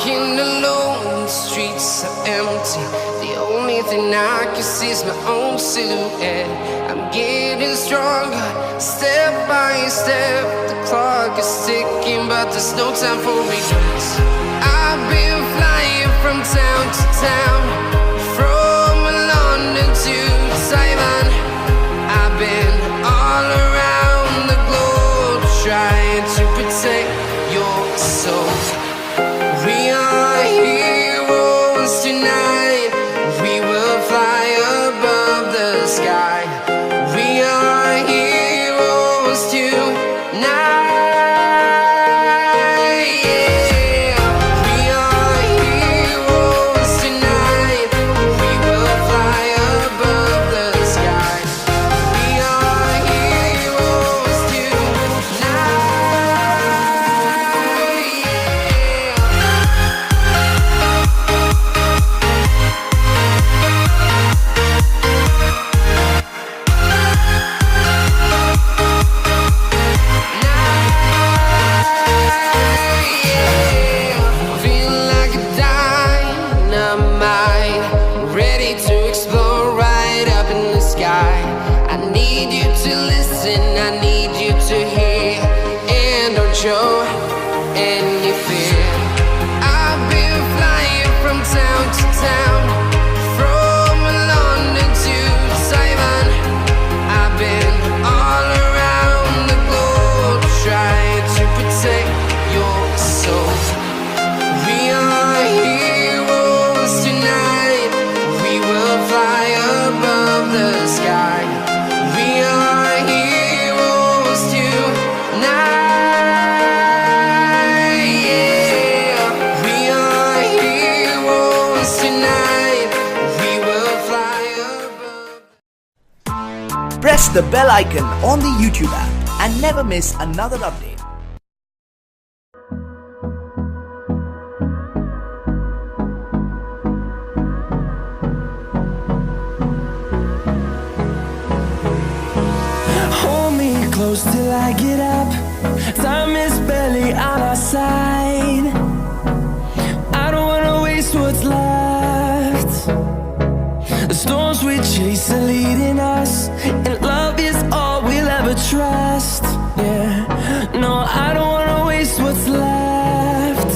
walking alone, the streets are empty. The only thing I can see is my own silhouette. I'm getting stronger, step by step. The clock is ticking, but there's no time for regrets. I've been flying from town to town, from London to Taiwan. I've been all around the globe, trying to protect your soul. We are heroes tonight. We will fly above the sky. We are heroes tonight. Yeah. We are heroes tonight. We will fly above the sky. We are heroes tonight. Feel like a dynamite, ready to explode right up in the sky. I need you to listen, I need you to hear, and don't show any fear. I've been flying from town to town, from London to Taiwan. I've been all around the globe, trying to protect your soul. We are heroes tonight. We will fly above the sky. We are heroes tonight. Yeah. We are heroes tonight. We will fly above. Press the bell icon on the YouTube app and never miss another update. Hold me close till I get up. Time is barely on our side. I don't wanna waste what's left. The storms we chase are leading us, and love is all we'll ever trust. Yeah, no, I don't wanna waste what's left.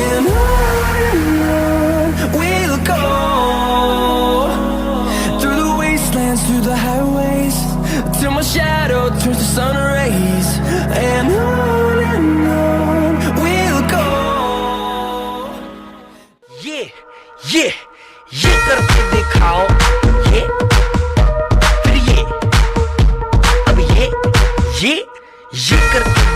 And on we'll go, through the wastelands, through the highways, till my shadow turns to sun rays. And on we'll go. ये करके दिखाओ, ये फिर ये, अब ये करके